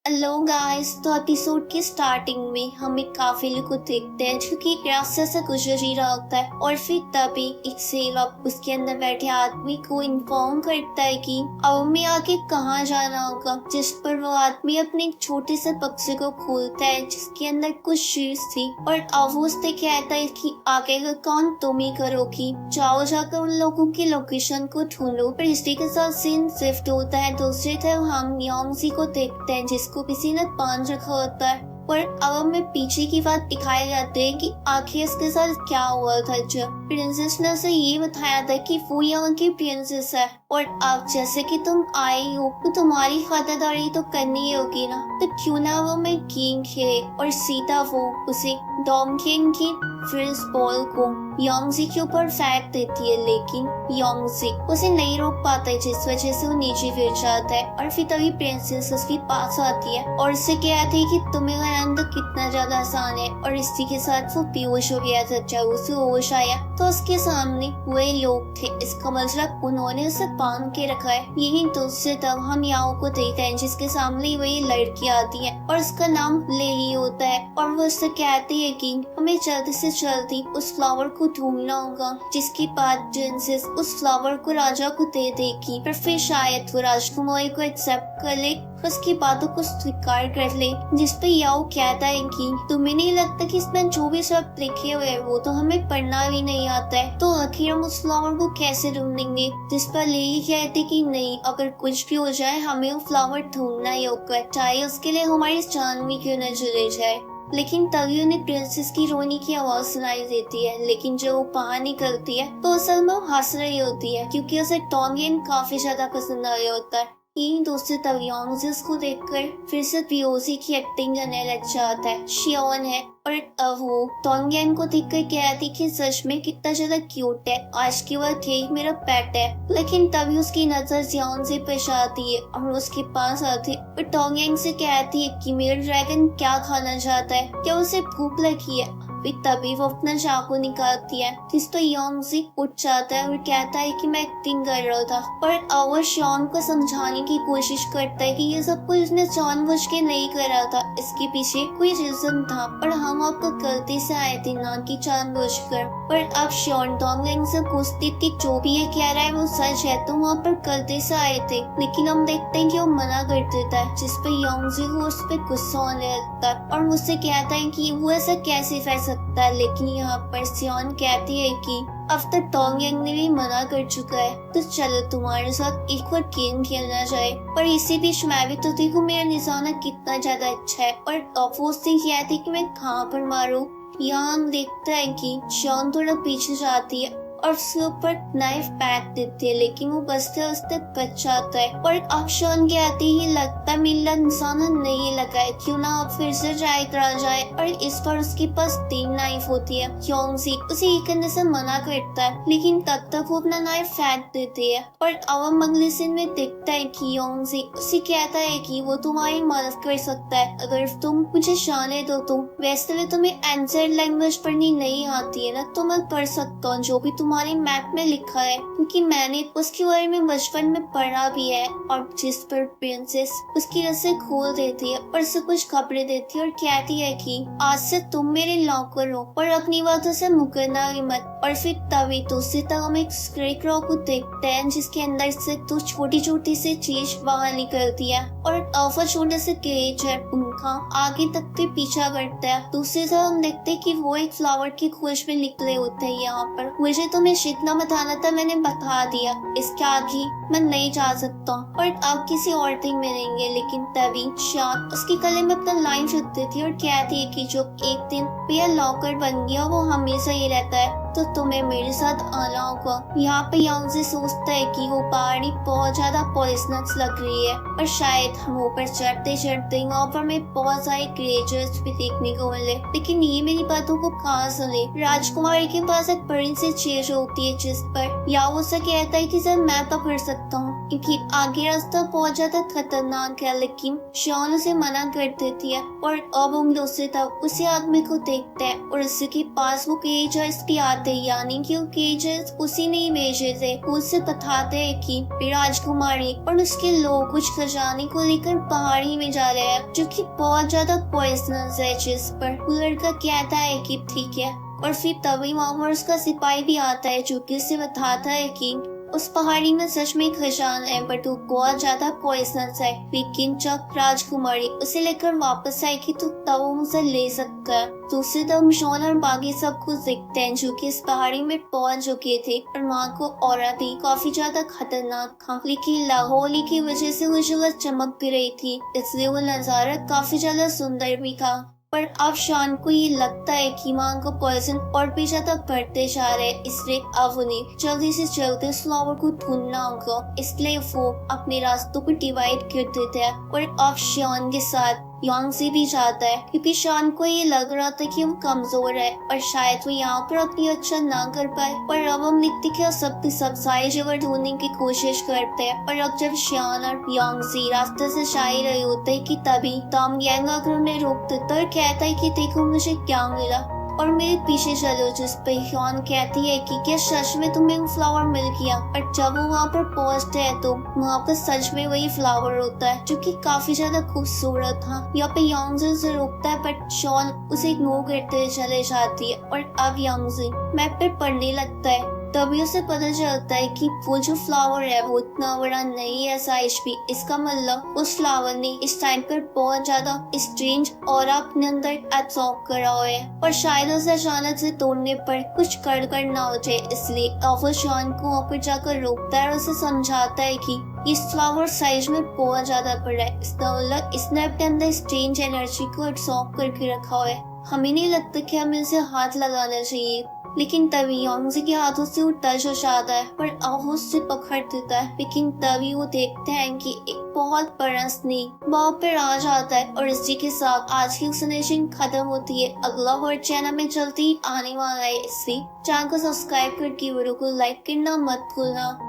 Hello guys. तो episode की starting में हम एक काफिले को देखते हैं जो कि एक रास्ते से गुजर ही रहा होता है और फिर तभी एक सेवक उसके अंदर बैठे आदमी को इन्फॉर्म करता है कि अब हमें आगे कहाँ जाना होगा, जिस पर वो आदमी अपने एक छोटे से बक्से को खोलता है जिसके अंदर कुछ चीज थी और अब वो उससे कहता है कि आगे का काम तुम ही करोगी, जाओ जाकर उन लोगों की लोकेशन को ढूंढो। पर इसी के साथ सीन शिफ्ट होता है दूसरी तरफ हम योंगजी को देखते हैं जिसको किसी ने बांध रखा होता है और अब हमें पीछे की बात दिखाई जाती है कि आखिर इसके साथ क्या हुआ था। जब प्रिंसेस ने उसे ये बताया था कि वो यहाँ की प्रिंसेस है और अब जैसे कि तुम आई हो तो तुम्हारी खातिरदारी तो करनी होगी ना, तो क्यों ना वो मैं किंग है। और सीधा वो उसे डॉम किंग की फ्रिज बॉल को योंगजी के ऊपर फेंक देती है, लेकिन योंगजी उसे नहीं रोक पाता है जिस वजह से वो नीचे गिर जाता है। और फिर तभी प्रिंसेस उसके पास आती है और उससे कहती है कि तुम्हें तो कितना ज्यादा आसान है। और इसी के साथ वो बेहोश हो गया था। जब उसे होश आया तो उसके सामने वही लोग थे, इसका मतलब उन्होंने उसे बांध के रखा है। यही दूसरे तब हम याओ को देखते हैं जिसके सामने वही लड़की आती है और उसका नाम लेली होता है और वो उससे कहती है कि हमें जल्दी से जल्दी उस फ्लावर को ढूंढना होगा, जिसके बाद प्रिंसेस उस फ्लावर को राजा को दे देगी पर फिर शायद वो राजकुमारी को एक्सेप्ट कर ले, उसकी बातों को स्वीकार कर ले। जिस पे याओ कहता है कि तुम्हें नहीं लगता कि इसमें जो भी शब्द लिखे हुए हैं वो तो हमें पढ़ना भी नहीं आता है, तो आखिर हम उस फ्लावर को कैसे ढूंढेंगे। जिस पर लेली कहती कि नहीं, अगर कुछ भी हो जाए हमें वो फ्लावर ढूंढना ही होगा, चाहे उसके लिए हमारी जान भी क्यों न चले जाए। लेकिन तभी उन्हें प्रिंसेस की रोने की आवाज सुनाई देती है, लेकिन जब वो बाहर निकलती है तो असल में वो हंस रही होती है क्योंकि उसे टोंगेन काफी ज्यादा पसंद आया होता है। यही दोस्त तब योंगजी को देखकर फिर से पियोसी की एक्टिंग करने लग जाता है। शियोन है और वो टोंगेन को देखकर कहती कि सच में कितना ज्यादा क्यूट है, आज की बात यही मेरा पेट है। लेकिन तभी उसकी नजर योंगजी पे जाती है और उसके पास आती है और टोंगेन से कहती है कि मेरा ड्रैगन क्या खाना चाहता है, क्या उसे भूख लगी है। फिर तभी वो अपना चाकू निकालती है जिस पर योंगजी उठ जाता है और कहता है कि मैं एक्टिंग कर रहा था। और वो शॉन को समझाने की कोशिश करता है कि ये सब कुछ इसने जानबूझ के नहीं करा था, इसके पीछे कोई रीजन था और हम आपको गलती से आए थे, ना कि जानबूझकर। पर अब शॉन टोंगेन से पूछती थी जो भी ये कह रहा है वो सच है, तुम वहाँ पर गलती से आए थे। लेकिन हम देखते हैं कि वो मना कर देता है जिस पर योंगजी को उस पर गुस्सा होने लगता है और मुझसे कहता है कि वो ऐसा कैसे कर सकता है। लेकिन यहाँ पर सियोन कहती है कि अब तक टोंगेन ने भी मना कर चुका है, तो चलो तुम्हारे साथ एक और गेम खेलना जाए। पर इसी बीच मैं भी तो देखूं मेरा निशाना कितना ज्यादा अच्छा है। और अफोस से कहती है कि मैं कहाँ पर मारूं। यहाँ हम देखते हैं कि शॉन थोड़ा पीछे जाती है और उसके ऊपर नाइफ पैक देती है, लेकिन वो बचते बचते बच जाता है। और अब शॉन कहते ही लगता है मेरा निशाना नहीं लगा है, क्यों ना अब फिर से ट्राई करा जाए। और इस पर उसके पास 3 नाइफ होती है। योंगजी उसे ये करने से मना करता है, लेकिन तब तक वो अपना नाइफ फेंक देती है। और अब हम अगले सीन में देखता है कि योंगजी उसे कहता है कि वो तुम्हारी मदद कर सकता है अगर तुम मुझे जाने दो। तो वैसे भी तुम्हें एंजल लैंग्वेज पढ़नी नहीं आती है ना, तो मैं पढ़ सकता हूँ जो भी तुम्हारे मैप में लिखा है, क्योंकि मैंने उसके बारे में बचपन में पढ़ा भी है। और जिस पर प्रिंसेस उसकी रस्सी खोल देती है और उसे कुछ कपड़े देती है और कहती है कि आज से तुम मेरे नौकर हो और अपनी बातों से मुकरना भी मत। और फिर तभी दूसरी तरफ हम एक स्क्रेक्रॉ को देखते हैं जिसके अंदर से 2 छोटी छोटी सी चीज बाहर निकलती है और छोटे से क्रिएचर उनका आगे तक के पीछा करता है। दूसरी तरफ हम देखते हैं कि वो एक फ्लावर की खोज में निकले होते हैं। यहाँ पर मुझे तुम्हें जितना बताना था मैंने बता दिया, इसके आगे मैं नहीं जा सकता और अब किसी और दिन मिलेंगे। लेकिन तभी शान उसके गले में अपना लाइन रख देती है और कहती है कि जो एक दिन मेरा लॉकर बन गया वो हमेशा ही रहता है, तो तुम्हें मेरे साथ आना होगा। यहाँ पे योंगजी सोचता है कि वो पहाड़ी बहुत ज्यादा पॉइजनस लग रही है और शायद हम ऊपर चढ़ते चढ़ते वहाँ पर हमें बहुत सारे क्रिएचर्स भी देखने को मिले। लेकिन ये मेरी बातों को कहाँ सुने। राजकुमारी के पास एक बड़ी सी चीज होती है जिस पर या वो उसे कहता है कि सर मैं पकड़ सकता हूँ क्योंकि आगे रास्ता बहुत ज्यादा खतरनाक है। लेकिन शॉन उसे मना कर देती है और अब हम दूसरी तरफ उसी आदमी को देखते हैं और उसके पास वो क्रिएचर्स भी आते बताते यानी कि वो केजेस उसी ने ही भेजे थे। उससे बताते हैं कि राजकुमारी और उसके लोग कुछ खजाने को लेकर पहाड़ी में जा रहे हैं जो कि बहुत ज्यादा पॉइजनस है, जिस पर वो लड़का कहता है कि ठीक है। और फिर तभी वहाँ पर उसका सिपाही भी आता है जो कि उसे बताता है कि उस पहाड़ी में सच में खजाना है बट वो बहुत ज्यादा पॉइजनस है। लेकिन जब राजकुमारी उसे लेकर वापस आएगी तो तब वो उसे ले सकता है। दूसरी तरफ शॉन और बाकी सब कुछ देखते हैं जो कि इस पहाड़ी में पहुंच चुके थे और वहाँ को औरत भी काफी ज्यादा खतरनाक था, लेकिन लाहौली की वजह से वो जगह चमक भी रही थी, इसलिए वो नजारा काफी ज्यादा सुंदर भी था। पर अब शॉन को ये लगता है कि वहाँ का पॉइजन और भी ज्यादा बढ़ते जा रहे हैं, इसलिए अब उन्हें जल्दी से जल्दी उस फ्लावर को ढूंढना होगा। इसलिए वो अपने रास्तों को डिवाइड कर देते हैं और अब शॉन के साथ योंगजी भी जाता है क्योंकि शॉन को ये लग रहा था कि वो कमजोर है और शायद वो यहाँ पर अपनी अच्छा ना कर पाए। पर अब हम देखते कि सबकी सब सारी जगह ढूंढने की कोशिश करते हैं। और अब जब शॉन और योंगजी रास्ते से जा ही रहे होते हैं कि तभी टॉम यांग आकर उन्हें रोक देता है और कहता है कि देखो मुझे क्या मिला और मेरे पीछे चलो, जिस पे शॉन कहती है कि क्या सच में तुम्हें वो फ्लावर मिल गया। और जब वो वहाँ पर पहुँचते हैं तो वहाँ पर सच में वही फ्लावर होता है जो कि काफी ज्यादा खूबसूरत था। यहाँ पे योंगजी उसे रोकता है बट शॉन उसे इग्नोर करते हुए चले जाती है और अब योंगजी मैप पर पढ़ने लगता है। तभी उसे पता चलता है कि वो जो फ्लावर है वो उतना बड़ा नहीं है साइज भी। इसका मतलब उस फ्लावर ने इस टाइम पर बहुत ज्यादा स्ट्रेंज और अपने अंदर एब्सॉर्ब करा हुआ है और शायद उसे अचानक से तोड़ने पर कुछ गड़बड़ ना हो जाए, इसलिए वो शॉन को वहाँ पर जाकर रोकता है और उसे समझाता है कि इस फ्लावर साइज में बहुत ज्यादा बड़ा है। इसका मतलब इसने अपने अंदर स्ट्रेंज एनर्जी को एब्सॉर्ब करके रखा हुआ है। हमें नहीं लगता कि हमें इसे हाथ लगाना चाहिए। लेकिन तभी योंगजी के हाथों से वो टच हो जाता है पर वो उससे पकड़ देता है। लेकिन तभी वो देखते हैं कि एक बहुत बड़ा स्नेक वहाँ पर आ जाता है और इसी के साथ आज की एक्सप्लेनेशन खत्म होती है। अगला और चैनल में जल्दी आने वाला है, इसलिए चैनल को सब्सक्राइब करके वीडियो को लाइक करना मत भूलना।